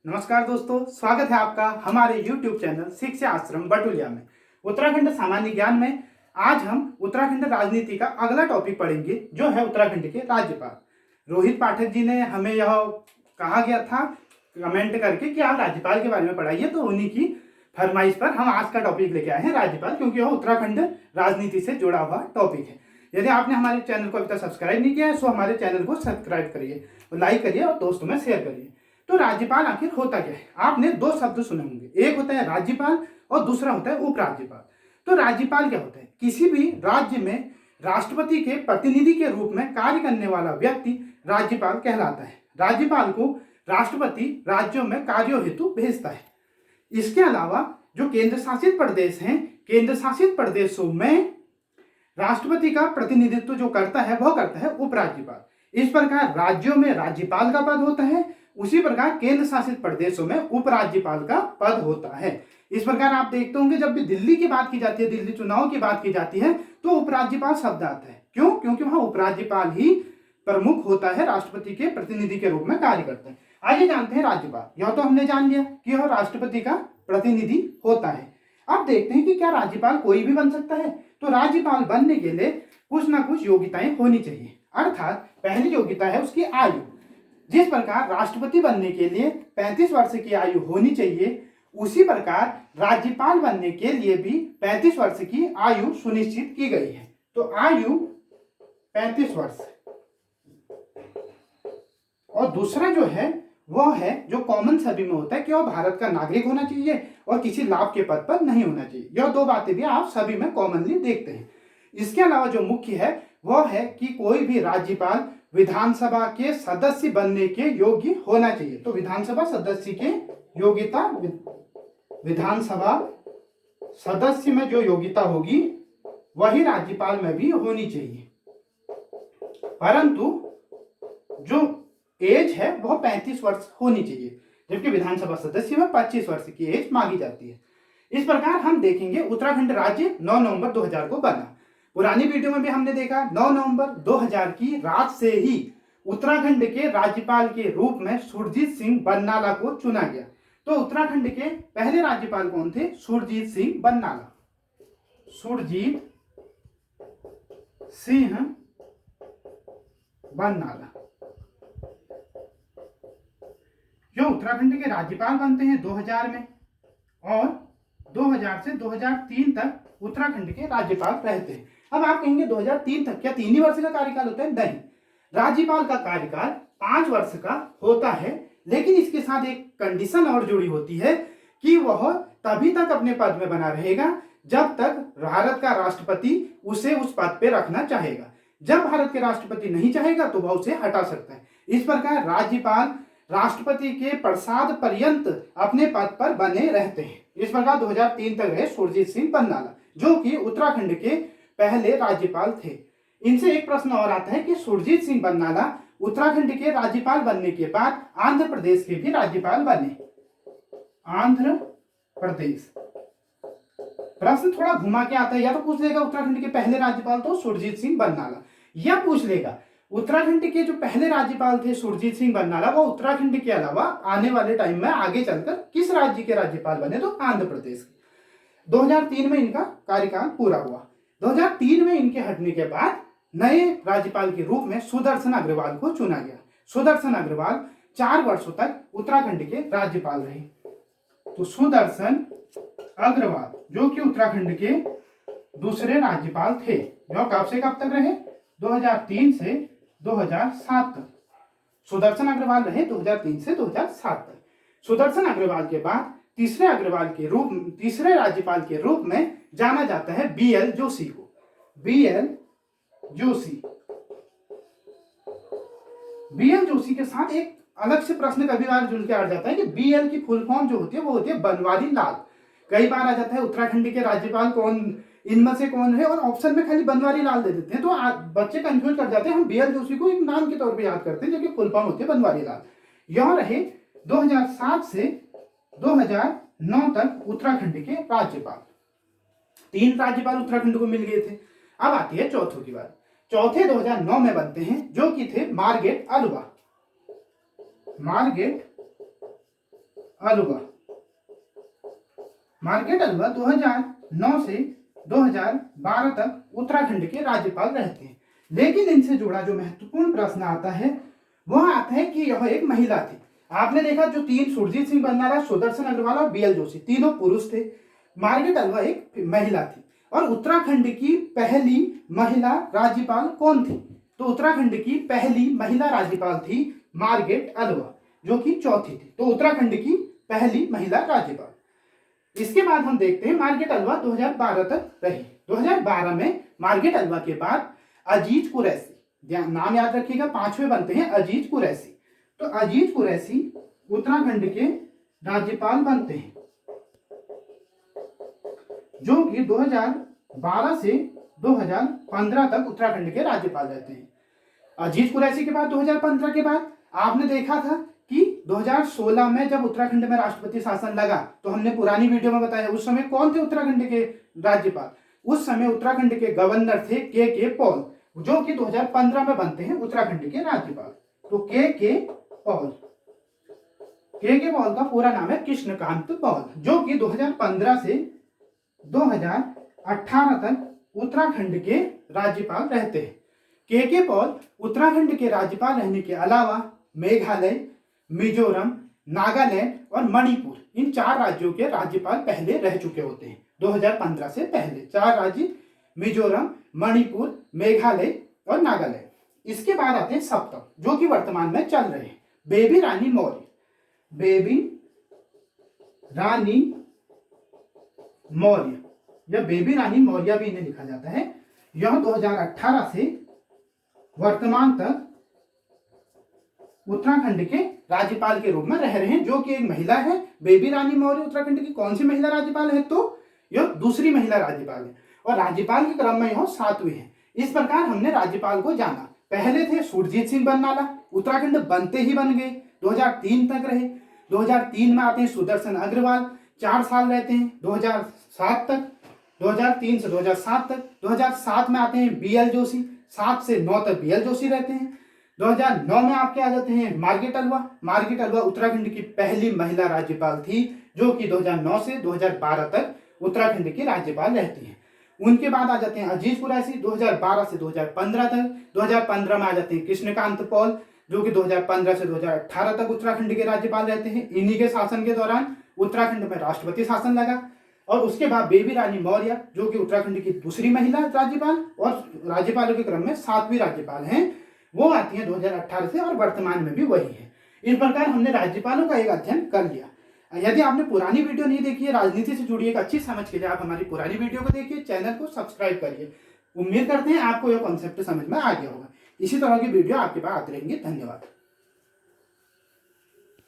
नमस्कार दोस्तों, स्वागत है आपका हमारे YouTube चैनल शिक्षा आश्रम बटुलिया में। उत्तराखंड सामान्य ज्ञान में आज हम उत्तराखंड राजनीति का अगला टॉपिक पढ़ेंगे, जो है उत्तराखंड के राज्यपाल। रोहित पाठक जी ने हमें यह कहा गया था कमेंट करके कि आप राज्यपाल के बारे में पढ़ाइए, तो उन्हीं की फरमाइश पर हम आज का टॉपिक लेके आए हैं राज्यपाल, क्योंकि वह उत्तराखंड राजनीति से जुड़ा हुआ टॉपिक है। यदि आपने हमारे चैनल को अभी तक सब्सक्राइब नहीं किया है तो हमारे चैनल को सब्सक्राइब करिए, लाइक करिए और दोस्तों में शेयर करिए। तो राज्यपाल आखिर होता क्या है? आपने दो शब्द सुने होंगे, एक होता है राज्यपाल और दूसरा होता है उपराज्यपाल। तो राज्यपाल क्या होता है? किसी भी राज्य में राष्ट्रपति के प्रतिनिधि के रूप में कार्य करने वाला व्यक्ति राज्यपाल कहलाता है। राज्यपाल को राष्ट्रपति राज्यों में कार्यों हेतु भेजता है। इसके अलावा जो केंद्र शासित प्रदेश हैं, केंद्र शासित प्रदेशों में राष्ट्रपति का प्रतिनिधित्व जो करता है वह करता है उपराज्यपाल। इस प्रकार राज्यों में राज्यपाल का पद होता है, उसी प्रकार केंद्र शासित प्रदेशों में उपराज्यपाल का पद होता है। इस प्रकार आप देखते होंगे जब भी दिल्ली की बात की जाती है, दिल्ली चुनाव की बात की जाती है, तो उपराज्यपाल शब्द आता है। क्यों? क्योंकि वहां उपराज्यपाल ही प्रमुख होता है, राष्ट्रपति के प्रतिनिधि के रूप में कार्य करते हैं। आइए जानते हैं राज्यपाल। यह तो हमने जान लिया कि यह राष्ट्रपति का प्रतिनिधि होता है। अब देखते हैं कि क्या राज्यपाल कोई भी बन सकता है? तो राज्यपाल बनने के लिए कुछ ना कुछ योग्यताएं होनी चाहिए। अर्थात पहली योग्यता है उसकी आयु। जिस प्रकार राष्ट्रपति बनने के लिए 35 वर्ष की आयु होनी चाहिए, उसी प्रकार राज्यपाल बनने के लिए भी 35 वर्ष की आयु सुनिश्चित की गई है। तो आयु 35 वर्ष। और दूसरा जो है वह है जो कॉमन सभी में होता है कि वह भारत का नागरिक होना चाहिए और किसी लाभ के पद पर नहीं होना चाहिए। यह दो बातें भी आप सभी में कॉमनली देखते हैं। इसके अलावा जो मुख्य है वह है कि कोई भी राज्यपाल विधानसभा के सदस्य बनने के योग्य होना चाहिए। तो विधानसभा सदस्य के योग्यता, विधानसभा सदस्य में जो योग्यता होगी वही राज्यपाल में भी होनी चाहिए। परंतु जो एज है वह 35 वर्ष होनी चाहिए, जबकि विधानसभा सदस्य में 25 वर्ष की एज मांगी जाती है। इस प्रकार हम देखेंगे उत्तराखंड राज्य 9 नवंबर 2000 को बना। पुरानी वीडियो में भी हमने देखा 9 नवंबर 2000 की रात से ही उत्तराखंड के राज्यपाल के रूप में सुरजीत सिंह बरनाला को चुना गया। तो उत्तराखंड के पहले राज्यपाल कौन थे? सुरजीत सिंह बरनाला। सुरजीत सिंह बरनाला जो उत्तराखंड के राज्यपाल बनते हैं 2000 में, और 2000 से 2003 तक उत्तराखंड के राज्यपाल रहते हैं। अब आप कहेंगे 2003 तक क्या 3 ही वर्ष का कार्यकाल होता है? नहीं, राज्यपाल का कार्यकाल 5 वर्ष का होता है, लेकिन इसके साथ एक कंडीशन और जुड़ी होती है कि वह तभी तक अपने पद में बना रहेगा जब तक भारत का राष्ट्रपति उसे उस पद पे रखना चाहेगा। जब भारत के राष्ट्रपति नहीं चाहेगा तो वह उसे हटा सकता है। इस प्रकार राज्यपाल राष्ट्रपति के प्रसाद पर्यंत अपने पद पर बने रहते हैं। इस प्रकार 2003 तक रहे सुरजीत सिंह बरनाला, जो कि उत्तराखंड के पहले राज्यपाल थे। इनसे एक प्रश्न और आता है कि सुरजीत सिंह बरनाला उत्तराखंड के राज्यपाल बनने के बाद आंध्र प्रदेश के भी राज्यपाल बने। आंध्र प्रदेश प्रश्न थोड़ा घुमा के आता है, या तो पूछ लेगा उत्तराखंड के पहले राज्यपाल तो सुरजीत सिंह बरनाला, या पूछ लेगा उत्तराखंड के जो पहले राज्यपाल थे सुरजीत सिंह बरनाला वो उत्तराखंड के अलावा आने वाले टाइम में आगे चलकर किस राज्य के राज्यपाल बने? तो आंध्र प्रदेश के। 2003 में इनका कार्यकाल पूरा हुआ। 2003 में इनके हटने के बाद नए राज्यपाल के रूप में सुदर्शन अग्रवाल को चुना गया। सुदर्शन अग्रवाल 4 वर्षों तक उत्तराखंड के राज्यपाल रहे। तो सुदर्शन अग्रवाल जो कि उत्तराखंड के दूसरे राज्यपाल थे, जो कब से कब तक रहे? 2003 से 2007 तक सुदर्शन अग्रवाल रहे। 2003 से 2007 तक। सुदर्शन अग्रवाल के बाद तीसरे राज्यपाल के रूप में जाना जाता है BL जोशी को। BL जोशी के साथ एक अलग से प्रश्न कभी बार जुड़ के आ जाता है कि BL की फुल फॉर्म जो होती है वो होती है बनवारी लाल। कई बार आ जाता है उत्तराखंड के राज्यपाल कौन, इनमें से कौन है, और ऑप्शन में खाली बनवारी लाल दे देते हैं, तो बच्चे कंफ्यूज कर जाते हैं। हम BL जोशी को एक नाम के तौर पे याद करते हैं, जो कि फुल फॉर्म होती है बनवारी लाल। यह रहे 2007 से 2009 तक उत्तराखंड के राज्यपाल। 3 राज्यपाल उत्तराखंड को मिल गए थे। अब आती है चौथों की बात। चौथे 2009 में बनते हैं, जो कि थे मार्गेट अलवा। मार्गेट अलवा। मार्गारेट अलवा 2009 से 2012 तक उत्तराखंड के राज्यपाल रहते हैं। लेकिन इनसे जुड़ा जो महत्वपूर्ण प्रश्न आता है वह आता है कि यह एक महिला थी। आपने देखा जो तीन, सुरजीत सिंह बरनाला, सुदर्शन अग्रवाल और BL जोशी, तीनों पुरुष थे। मार्गारेट अलवा एक महिला थी। और उत्तराखंड की पहली महिला राज्यपाल कौन थी? तो उत्तराखंड की पहली महिला राज्यपाल थी मार्गारेट अलवा, जो कि चौथी थी। तो उत्तराखंड की पहली महिला राज्यपाल। इसके बाद हम देखते हैं मार्गारेट अलवा 2012 तक रही। 2012 में मार्गारेट अलवा के बाद अजीज कुरैशी, नाम याद रखिएगा, पांचवें बनते हैं अजीज कुरैशी। तो अजीज कुरैशी उत्तराखंड के राज्यपाल बनते हैं, जो कि 2012 से 2015 तक उत्तराखंड के राज्यपाल रहते हैं। अजीज कुरैशी के बाद 2015 के बाद आपने देखा था कि 2016 में जब उत्तराखंड में राष्ट्रपति शासन लगा, तो हमने पुरानी वीडियो में बताया उस समय कौन थे उत्तराखंड के राज्यपाल। उस समय उत्तराखंड के गवर्नर थे के पॉल, जो कि 2015 में बनते हैं उत्तराखंड के राज्यपाल। तो के पॉल का पूरा नाम है कृष्णकांत पॉल, जो कि 2015 से 2018 तक उत्तराखंड के राज्यपाल रहते हैं। के पॉल उत्तराखंड के राज्यपाल रहने के अलावा मेघालय, मिजोरम, नागालैंड और मणिपुर, इन 4 राज्यों के राज्यपाल पहले रह चुके होते हैं। 2015 से पहले 4 राज्य, मिजोरम, मणिपुर, मेघालय और नागालैंड। इसके बाद आते हैं सप्तम, जो कि वर्तमान में चल रहे हैं, बेबी रानी मौर्य। बेबी रानी मौर्य या बेबी रानी मौर्य भी इन्हें लिखा जाता है। यह 2018 से वर्तमान तक उत्तराखंड के राज्यपाल के रूप में रह रहे हैं, जो कि एक महिला है। बेबी रानी मौर्य उत्तराखंड की कौन सी महिला राज्यपाल है? तो यह दूसरी महिला राज्यपाल है और राज्यपाल के क्रम में यह 7वीं है। इस प्रकार हमने राज्यपाल को जाना। पहले थे सुरजीत सिंह बरनाला, उत्तराखंड बनते ही बन गए, 2003 तक रहे। 2003 में आते हैं सुदर्शन अग्रवाल, 4 साल रहते हैं 2007 तक, 2003 से 2007 तक। 2007 में आते हैं BL जोशी, 7 से 9 तक BL जोशी रहते हैं। 2009 में आपके आ जाते हैं मार्गारेट अलवा। मार्गारेट अलवा उत्तराखंड की पहली महिला राज्यपाल थी, जो कि 2009 से 2012 तक उत्तराखंड की राज्यपाल रहती हैं। उनके बाद आ जाते हैं अजीज कुरैशी, 2012 से 2015 तक। 2015 में आ जाते हैं कृष्णकांत पॉल, जो कि 2015 से 2018 तक उत्तराखंड के राज्यपाल रहते हैं। इन्हीं के शासन के दौरान उत्तराखंड में राष्ट्रपति शासन लगा। और उसके बाद बेबी रानी मौर्य, जो कि उत्तराखंड की दूसरी महिला राज्यपाल और राज्यपालों के क्रम में 7वीं राज्यपाल हैं, वो आती है 2018 से और वर्तमान में भी वही है। इस प्रकार हमने राज्यपालों का एक अध्ययन कर लिया। यदि आपने पुरानी वीडियो नहीं देखी है, राजनीति से जुड़ी एक अच्छी समझ के लिए आप हमारी पुरानी वीडियो को देखिए, चैनल को सब्सक्राइब करिए। उम्मीद करते हैं आपको यह कॉन्सेप्ट समझ में आ गया होगा। इसी तरह की वीडियो आपके पास आते रहेंगे। धन्यवाद।